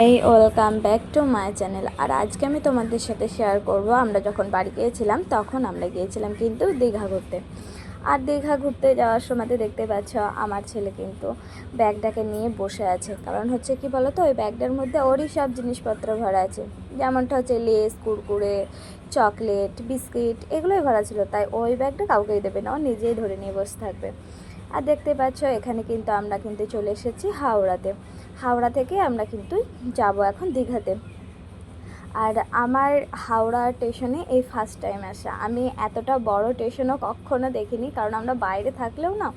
এই welcome back to my channel. আর আজকে আমি তোমাদের সাথে শেয়ার করব আমরা যখন বাড়ি গিয়েছিলাম তখন আমরা গিয়েছিলাম কিন্তু দীঘা ঘুরতে। আর দীঘা ঘুরতে যাওয়ার সময় দেখতে পাচ্ছ আমার ছেলে কিন্তু ব্যাগটাকে নিয়ে বসে আছে। কারণ হচ্ছে কি বলো তো, ওই ব্যাগটার মধ্যে ওরই সব জিনিসপত্র ভরা আছে, যেমনটা হচ্ছে লেস, কুরকুরে, চকলেট, বিস্কিট, এগুলোই ভরা ছিল। তাই ওই ব্যাগটা কাউকেই দেবে না, ও নিজেই ধরে নিয়ে বসে থাকবে। আর দেখতে পাচ্ছ এখানে কিন্তু আমরা কিন্তু চলে এসেছি হাওড়াতে। হাওড়া থেকে আমরা কিন্তু যাব এখন দীঘাতে। আর আমার হাওড়া স্টেশনে এই ফার্স্ট টাইম আসা। আমি এতটা বড় স্টেশনও কখনো দেখিনি, কারণ আমরা বাইরে থাকলেও না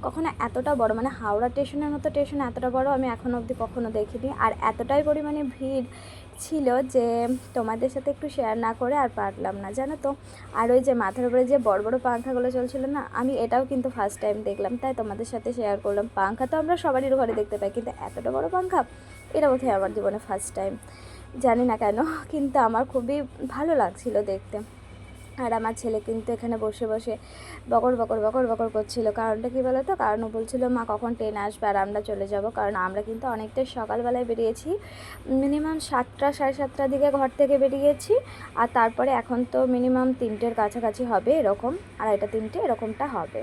কখনো এতটা বড়, মানে হাওড়া স্টেশনের মতো স্টেশন এতটা বড় আমি এখনও অবধি কখনো দেখিনি। আর এতটাই পরিমাণে ভিড় ছিল যে তোমাদের সাথে একটু শেয়ার না করে আর পারলাম না, জানো তো। আর ওই যে মাথার উপরে যে বড় বড় পাংখাগুলো চলছিল না, আমি এটাও কিন্তু ফার্স্ট টাইম দেখলাম, তাই তোমাদের সাথে শেয়ার করলাম। পাংখা তো আমরা সবারই ঘরে দেখতে পাই, কিন্তু এতটা বড় পাংখা এটা বোধহয় আমার জীবনে ফার্স্ট টাইম, জানি না কেন, কিন্তু আমার খুবই ভালো লাগছিল দেখতে। আর আমার ছেলে কিন্তু এখানে বসে বসে বকর বকর বকর বকর করছিল। কারণটা কী বলো তো, কারণ ও বলছিল মা কখন ট্রেন আসবে আর আমরা চলে যাব। কারণ আমরা কিন্তু অনেকটাই সকালবেলায় বেরিয়েছি, মিনিমাম 7টা সাড়ে 7টার দিকে ঘর থেকে বেরিয়েছি। আর তারপরে এখন তো মিনিমাম 3টের কাছাকাছি হবে, এরকম 2:30 3টে এরকমটা হবে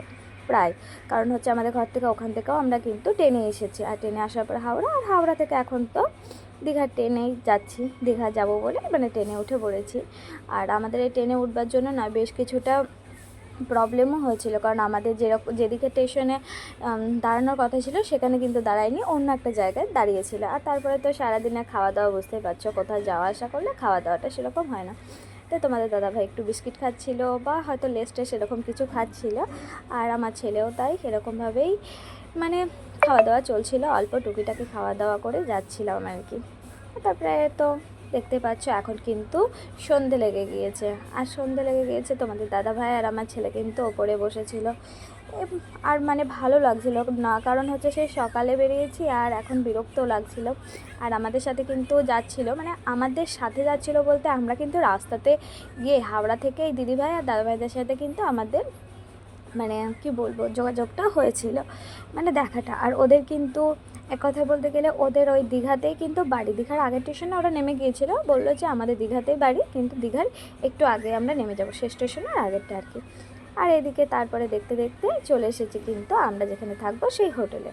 প্রায়। কারণ হচ্ছে আমাদের ঘর থেকে ওখান থেকেও আমরা কিন্তু ট্রেনে এসেছি। আর ট্রেনে আসার পর হাওড়া, আর হাওড়া থেকে এখন তো দীঘার ট্রেনেই যাচ্ছি, দীঘা যাব বলে মানে ট্রেনে উঠে পড়েছি। আর আমাদের এই ট্রেনে উঠবার জন্য না বেশ কিছুটা প্রবলেমও হয়েছিল, কারণ আমাদের যেদিকে স্টেশনে দাঁড়ানোর কথা ছিল সেখানে কিন্তু দাঁড়ায়নি, অন্য একটা জায়গায় দাঁড়িয়েছিল। আর তারপরে তো সারাদিনে খাওয়া দাওয়া বুঝতেই পারছো, কোথাও যাওয়া আসা করলে খাওয়া দাওয়াটা সেরকম হয় না। তো তোমাদের দাদাভাই একটু বিস্কিট খাচ্ছিল বা হয়তো লেসটা সেরকম কিছু খাচ্ছিল, আর আমার ছেলেও তাই সেরকমভাবেই মানে খাওয়া দাওয়া চলছিল, অল্প টুকিটাকি খাওয়া দাওয়া করে যাচ্ছিলাম আর কি। তারপরে তো দেখতে পাচ্ছ এখন কিন্তু সন্ধে লেগে গিয়েছে। আর সন্ধে লেগে গিয়েছে, তোমাদের দাদাভাই আর আমার ছেলে কিন্তু ওপরে বসেছিল। আর মানে ভালো লাগছিল না, কারণ হচ্ছে সেই সকালে বেরিয়েছি আর এখন বিরক্তও লাগছিল। আর আমাদের সাথে কিন্তু যাচ্ছিল, মানে আমাদের সাথে যাচ্ছিল বলতে আমরা কিন্তু রাস্তাতে গিয়ে হাওড়া থেকে এই দিদিভাই আর দাদাভাইদের সাথে কিন্তু আমাদের মানে কি বলবো যোগাযোগটা হয়েছিল, মানে দেখাটা। আর ওদের কিন্তু এক কথা বলতে গেলে ওদের ওই দীঘাতেই কিন্তু বাড়ি, দীঘার আগের স্টেশনে ওরা নেমে গিয়েছিলো, বললো যে আমাদের দীঘাতেই বাড়ি, কিন্তু দীঘার একটু আগে আমরা নেমে যাবো, শেষ স্টেশনের আগেরটা আর কি। আর এদিকে তারপরে দেখতে দেখতে চলে এসেছি কিন্তু আমরা যেখানে থাকবো সেই হোটেলে।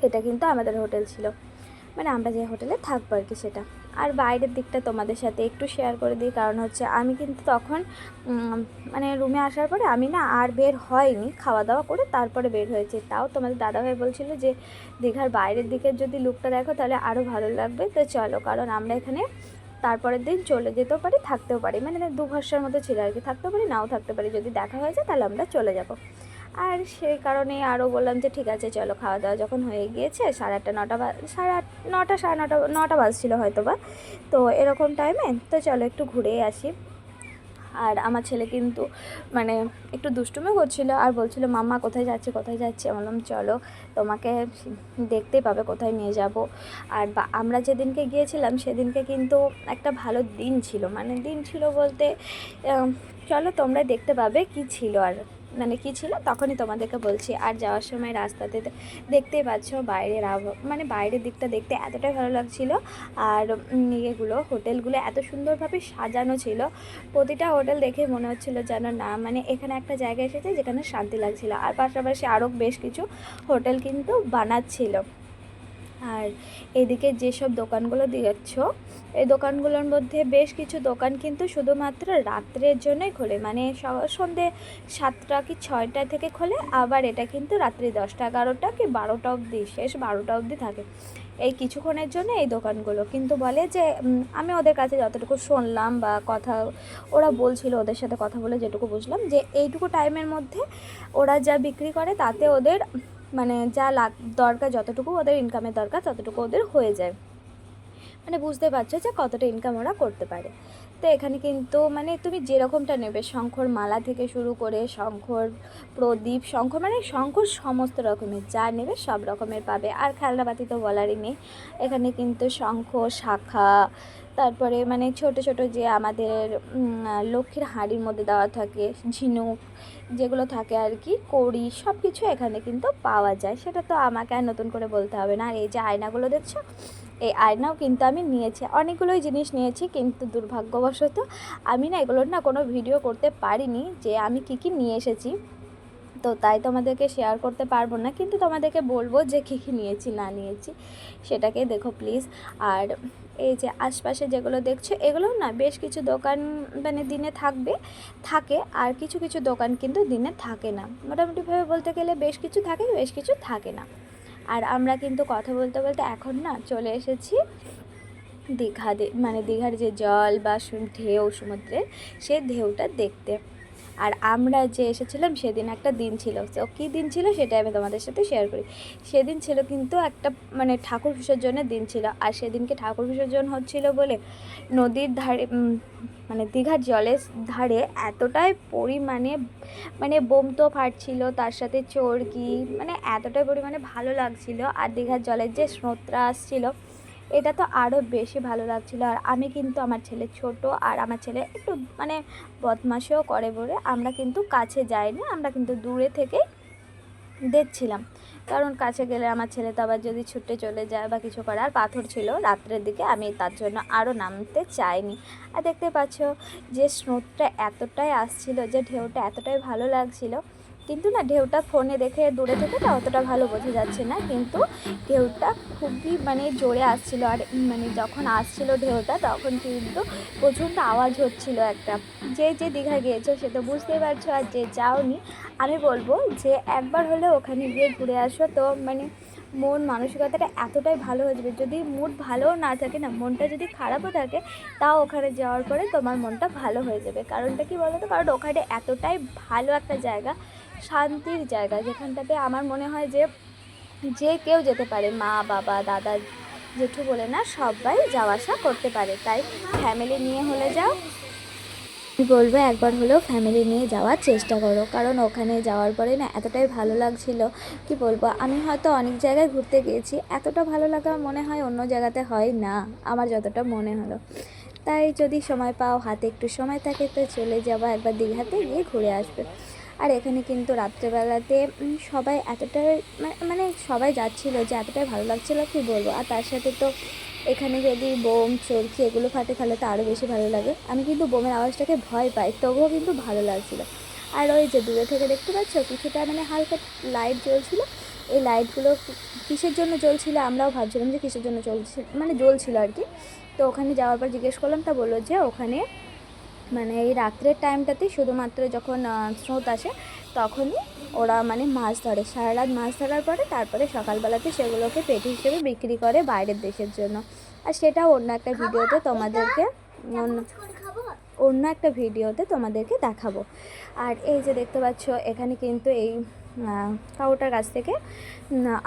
এটা কিন্তু আমাদের হোটেল ছিল, মানে আমরা যে হোটেলে থাকবো আর কি সেটা। আর বাইরের দিকটা তোমাদের সাথে একটু শেয়ার করে দিই, কারণ হচ্ছে আমি কিন্তু তখন মানে রুমে আসার পরে আমি না আর বের হয়নি, খাওয়া দাওয়া করে তারপরে বের হয়েছে। তাও তোমাদের দাদাভাই বলছিল যে দীঘার বাইরের দিকের যদি লুকটা দেখো তাহলে আরও ভালো লাগবে, তো চলো। কারণ আমরা এখানে তারপরের দিন চলে যেতেও পারি, থাকতেও পারি, মানে 2 ভরসার মতো ছিল আর কি, থাকতেও পারি নাও থাকতে পারি, যদি দেখা হয়ে যায় তাহলে আমরা চলে যাব। আর সেই কারণে আরও বললাম যে ঠিক আছে চলো, খাওয়া দাওয়া যখন হয়ে গিয়েছে 8:30 9টা সাড়ে 9টা সাড়ে 9টা বাজছিল হয়তো বা, তো এরকম টাইমে তো চলো একটু ঘুরেই আসি। আর আমার ছেলে কিন্তু মানে একটু দুষ্টুমি করছিল আর বলছিল মাম্মা কোথায় যাচ্ছে কোথায় যাচ্ছে, বললাম চলো তোমাকে দেখতেই পাবে কোথায় নিয়ে যাব। আর আমরা যেদিনকে গিয়েছিলাম সেদিনকে কিন্তু একটা ভালো দিন ছিল, মানে দিন ছিল বলতে চলো তোমরা দেখতে পাবে কি ছিল, আর মানে কী ছিল তখনই তোমাদেরকে বলছি। আর যাওয়ার সময় রাস্তাতে দেখতেই পাচ্ছ বাইরের মানে বাইরের দিকটা দেখতে এতটাই ভালো লাগছিল। আর ইয়েগুলো হোটেলগুলো এত সুন্দরভাবে সাজানো ছিল, প্রতিটা হোটেল দেখে মনে হচ্ছিলো যেন না মানে এখানে একটা জায়গায় এসেছে যেখানে শান্তি লাগছিল। আর পাশাপাশি আরও বেশ কিছু হোটেল কিন্তু বানাচ্ছিল। আর এদিকে যেসব দোকানগুলো দিয়েছ, এই দোকানগুলোর মধ্যে বেশ কিছু দোকান কিন্তু শুধুমাত্র রাত্রের জন্যই খোলে, মানে সন্ধ্যে 7টা কি 6টা থেকে খোলে, আবার এটা কিন্তু রাত্রি 10টা 11টা কি 12টা অবধি, শেষ 12টা অবধি থাকে। এই কিছুক্ষণের জন্য এই দোকানগুলো কিন্তু বলে যে আমি ওদের কাছে যতটুকু শুনলাম বা কথা ওরা বলছিল, ওদের সাথে কথা বলে যেটুকু বুঝলাম যে এইটুকু টাইমের মধ্যে ওরা যা বিক্রি করে তাতে ওদের মানে যা দরকার, যতটুকু ওদের ইনকামের দরকার ততটুকু ওদের হয়ে যায়, মানে বুঝতে পারছো যে কতটা ইনকাম ওরা করতে পারে। তো এখানে কিন্তু মানে তুমি যেরকমটা নেবে, শঙ্খর মালা থেকে শুরু করে শঙ্খর প্রদীপ, শঙ্খ মানে শঙ্খর সমস্ত রকমের যা নেবে সব রকমের পাবে। আর খেলনাপাতি তো বলারই নেই, এখানে কিন্তু শঙ্খ, শাখা, তারপরে মানে ছোট ছোট যে আমাদের লক্ষ্মীর হাঁড়ির মধ্যে দেওয়া থাকে ঝিনুক যেগুলো থাকে আর কি, কড়ি, সব কিছু এখানে কিন্তু পাওয়া যায়। সেটা তো আমাকে আর নতুন করে বলতে হবে না। আর এই যে আয়নাগুলো দেখছো, এই আয়নাও কিন্তু আমি নিয়েছি, অনেকগুলোই জিনিস নিয়েছি, কিন্তু দুর্ভাগ্যবশত আমি না এগুলোর না কোনো ভিডিও করতে পারিনি যে আমি কি কি নিয়ে এসেছি। তো তাই তোমাদেরকে শেয়ার করতে পারবো না, কিন্তু তোমাদেরকে বলবো যে কী কী নিয়েছি না নিয়েছি সেটাকে দেখো প্লিজ। আর এই যে আশপাশে যেগুলো দেখছো এগুলো না বেশ কিছু দোকান মানে দিনে থাকে, আর কিছু কিছু দোকান কিন্তু দিনে থাকে না। মোটামুটিভাবে বলতে গেলে বেশ কিছু থাকে, বেশ কিছু থাকে না। আর আমরা কিন্তু কথা বলতে বলতে এখন না চলে এসেছি দীঘা, মানে দীঘার যে জল বা ঢেউ সমুদ্রের, সে ঢেউটা দেখতে। আর আমরা যে এসেছিলাম সেদিন একটা দিন ছিল, তো কী দিন ছিল সেটা আমি তোমাদের সাথে শেয়ার করি। সেদিন ছিল কিন্তু একটা মানে ঠাকুর বিসর্জনের দিন ছিল, আর সেদিনকে ঠাকুর বিসর্জন হচ্ছিল বলে নদীর ধারে মানে দীঘার জলের ধারে এতটাই পরিমাণে মানে বোম তো ফাটছিল, তার সাথে চরকি, মানে এতটাই পরিমাণে ভালো লাগছিল। আর দীঘার জলের যে স্রোতটা আসছিল এটা তো আরও বেশি ভালো লাগছিলো। আর আমি কিন্তু, আমার ছেলে ছোট আর আমার ছেলে একটু মানে বদমাশিও করে বলে আমরা কিন্তু কাছে যাইনি, আমরা কিন্তু দূরে থেকে দেখছিলাম। কারণ কাছে গেলে আমার ছেলে তো আবার যদি ছুটে চলে যায় বা কিছু করে, আর পাথর ছিল রাত্রের দিকে, আমি তার জন্য আরও নামতে চাইনি। আর দেখতে পাচ্ছ যে স্রোতটা এতটাই আসছিল, যে ঢেউটা এতটাই ভালো লাগছিল, কিন্তু না ঢেউটা ফোনে দেখে দূরে থেকে না অতটা ভালো বোঝা যাচ্ছে না, কিন্তু ঢেউটা খুবই মানে জোরে আসছিল। আর মানে যখন আসছিল ঢেউটা তখন কিন্তু প্রচণ্ড আওয়াজ হচ্ছিল একটা। যে দীঘা গিয়েছো সে তো বুঝতেই পারছো, আর যে যাওনি আমি বলবো যে একবার হলেও ওখানে গিয়ে ঘুরে আসো, তো মানে মন মানসিকতাটা এতটাই ভালো হয়ে যাবে। যদি মুড ভালোও না থাকে না, মনটা যদি খারাপও থাকে, তাও ওখানে যাওয়ার পরে তোমার মনটা ভালো হয়ে যাবে। কারণটা কি বলো তো, কারণ ওখানে এতটাই ভালো একটা জায়গা, শান্তির জায়গা, যেখানটাতে আমার মনে হয় যে যে কেউ যেতে পারে, মা বাবা দাদা জেঠু বলে না, সবাই যাওয়া আসা করতে পারে। তাই ফ্যামিলি নিয়ে হলে যাও, বলবো একবার হলেও ফ্যামিলি নিয়ে যাওয়ার চেষ্টা করো। কারণ ওখানে যাওয়ার পরে না এতটাই ভালো লাগছিল, কি বলবো, আমি হয়তো অনেক জায়গায় ঘুরতে গিয়েছি, এতটা ভালো লাগা মনে হয় অন্য জায়গাতে হয় না, আমার যতটা মনে হলো। তাই যদি সময় পাও, হাতে একটু সময় থাকে, তো চলে যাবো একবার দীঘাতে, গিয়ে ঘুরে আসবে। আর এখানে কিন্তু রাত্রেবেলাতে সবাই এতটাই মানে সবাই যাচ্ছিলো যে এতটাই ভালো লাগছিলো, কি বলবো। আর তার সাথে তো এখানে যদি বোম চরকি এগুলো ফাটে তাহলে তো আরও বেশি ভালো লাগে। আমি কিন্তু বোমের আওয়াজটাকে ভয় পাই, তবুও কিন্তু ভালো লাগছিলো। আর ওই যে দূরে থেকে দেখতে পাচ্ছ কিছুটা মানে হালকা লাইট জ্বলছিলো, এই লাইটগুলো কিসের জন্য জ্বলছিল আমরাও ভাবছিলাম যে কিসের জন্য চলছে, মানে জ্বলছিল আর কি। তো ওখানে যাওয়ার পর জিজ্ঞেস করলাম, তা বললো যে ওখানে মানে এই রাত্রের টাইমটাতেই শুধুমাত্র যখন স্রোত আসে তখনই ওরা মানে মাছ ধরে, সারা রাত মাছ ধরার পরে তারপরে সকালবেলাতে সেগুলোকে পেটি হিসেবে বিক্রি করে বাইরের দেশের জন্য। আর সেটাও অন্য একটা ভিডিওতে তোমাদেরকে অন্য একটা ভিডিওতে তোমাদেরকে দেখাবো। আর এই যে দেখতে পাচ্ছ এখানে কিন্তু এই কাউটার কাছ থেকে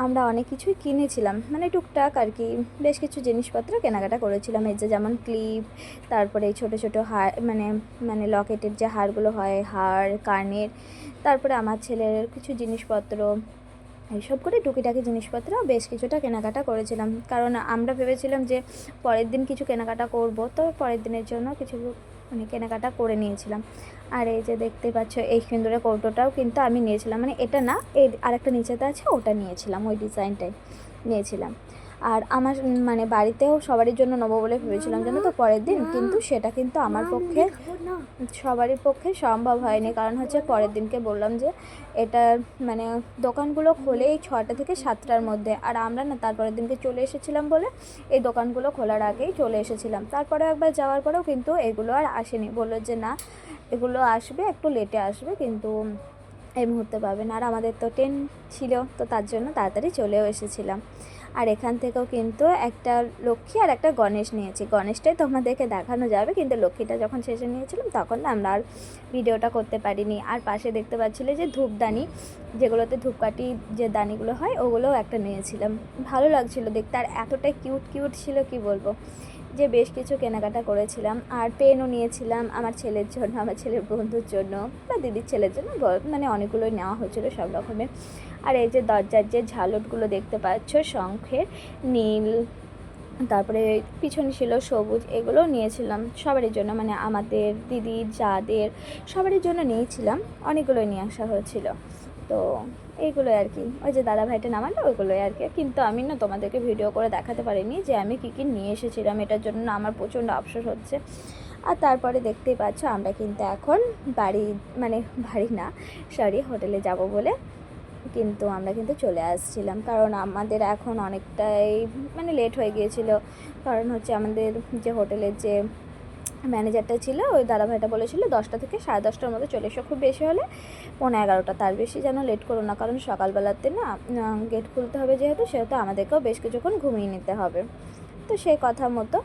আমরা অনেক কিছুই কিনেছিলাম, মানে টুকটাক আর কি, বেশ কিছু জিনিসপত্র কেনাকাটা করেছিলাম। এই যে যেমন ক্লিপ, তারপরে এই ছোটো ছোটো হার মানে মানে লকেটের যে হারগুলো হয়, হার কানের, তারপরে আমার ছেলের কিছু জিনিসপত্র, এইসব করে টুকিটাকি জিনিসপত্র বেশ কিছুটা কেনাকাটা করেছিলাম। কারণ আমরা ভেবেছিলাম যে পরের দিন কিছু কেনাকাটা করব, তো পরের দিনের জন্য কিছু মানে কেনাকাটা করে নিয়েছিলাম। আর এই যে দেখতে পাচ্ছ এই সিঁদুরের কৌটোটাও কিন্তু আমি নিয়েছিলাম, মানে এটা না, এই আরেকটা নিচেতে আছে ওটা নিয়েছিলাম, ওই ডিজাইনটাই নিয়েছিলাম। আর আমার মানে বাড়িতেও সবারই জন্য নেবো বলে ভেবেছিলাম জানো তো পরের দিন, কিন্তু সেটা কিন্তু আমার পক্ষে সবারই পক্ষে সম্ভব হয়নি। কারণ হচ্ছে পরের দিনকে বললাম যে এটা মানে দোকানগুলো খোলে এই 6টা থেকে 7টার মধ্যে, আর আমরা না তারপরের দিনকে চলে এসেছিলাম বলে এই দোকানগুলো খোলার আগেই চলে এসেছিলাম। তারপরে একবার যাওয়ার পরেও কিন্তু এগুলো আর আসেনি, বললো যে না এগুলো আসবে, একটু লেটে আসবে, কিন্তু এই মুহূর্তে পাবে না। আর আমাদের তো ট্রেন ছিল, তো তার জন্য তাড়াতাড়ি চলেও এসেছিলাম। আর এখান থেকেও কিন্তু একটা লক্ষ্মী আর একটা গণেশ নিয়েছি, গণেশটাই তোমাদেরকে দেখানো যাবে, কিন্তু লক্ষ্মীটা যখন শেষে নিয়েছিলাম তখন না আমরা আর ভিডিওটা করতে পারিনি। আর পাশে দেখতে পাচ্ছিলে যে ধূপদানি, যেগুলোতে ধূপকাঠি যে দানিগুলো হয়, ওগুলোও একটা নিয়েছিলাম, ভালো লাগছিলো দেখতে, আর এতটাই কিউট কিউট ছিল কি বলবো, যে বেশ কিছু কেনাকাটা করেছিলাম। আর পেনও নিয়েছিলাম আমার ছেলের জন্য, আমার ছেলের বন্ধুর জন্য, বা দিদির ছেলের জন্য, মানে অনেকগুলোই নেওয়া হয়েছিলো সব রকমের। আর এই যে দরজার যে ঝালটগুলো দেখতে পাচ্ছ শঙ্খের, নীল, তারপরে পিছনে ছিল সবুজ, এগুলোও নিয়েছিলাম সবারই জন্য, মানে আমাদের দিদির যাদের সবারই জন্য নিয়েছিলাম, অনেকগুলোই নিয়ে আসা হয়েছিল। তো এইগুলোই আর কি, ওই যে দাদা ভাইটা নামালো ওইগুলোই আর কি। কিন্তু আমি না তোমাদেরকে ভিডিও করে দেখাতে পারিনি যে আমি কী কী নিয়ে এসেছিলাম, এটার জন্য না আমার প্রচণ্ড আফসোস হচ্ছে। আর তারপরে দেখতেই পাচ্ছ আমরা কিন্তু এখন বাড়ি না, সরি, হোটেলে যাব বলে কিন্তু আমরা কিন্তু চলে আসছিলাম, কারণ আমাদের এখন অনেকটাই লেট হয়ে গিয়েছিল। কারণ হচ্ছে আমাদের যে হোটেলের যে ম্যানেজারটা ছিল ওই দাদাভাইটা বলেছিল 10টা থেকে 10:30টার মধ্যে চলে এসো, খুব বেশি হলে 11:30, তার বেশি যেন লেট করো না, কারণ সকালবেলাতে না গেট খুলতে হবে যেহেতু, সেহেতু আমাদেরকেও বেশ কিছুক্ষণ ঘুমিয়ে নিতে হবে। তো সেই কথা মতো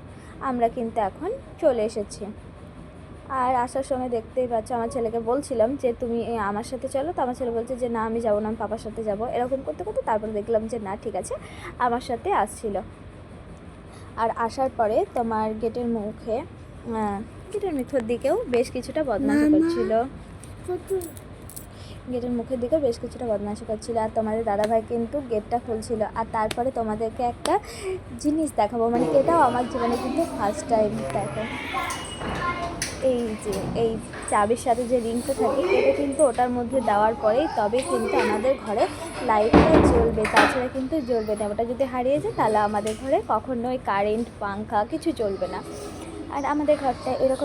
আমরা কিন্তু এখন চলে এসেছি। আর আসার সময় দেখতেই পাচ্ছ আমার ছেলেকে বলছিলাম যে তুমি আমার সাথে চলো, তো আমার ছেলে বলছে যে না আমি যাবো না, আমি পাপার সাথে যাবো। এরকম করতে করতে তারপরে দেখলাম যে না ঠিক আছে আমার সাথে আসছিল। আর আসার পরে তোমার গেটের মুখের দিকেও বেশ কিছুটা বদমাশি করছিল, গেটের মুখের দিকেও বেশ কিছুটা বদমাশি করছিল। আর তোমাদের দাদাভাই কিন্তু গেটটা খুলছিল। আর তারপরে তোমাদেরকে একটা জিনিস দেখাবো, এটাও আমার জীবনে কিন্তু ফার্স্ট টাইম দেখো। এই যে এই চাবির সাথে যে রিংটা থাকে এটা কিন্তু ওটার মধ্যে দেওয়ার পরেই তবে কিন্তু আমাদের ঘরে লাইটটা জ্বলবে, তাছাড়া কিন্তু জ্বলবে না। ওটা যদি হারিয়ে যায় তাহলে আমাদের ঘরে কখনোই কারেন্ট পাংখা কিছু চলবে না। আর আমাদের ঘরটা এরকম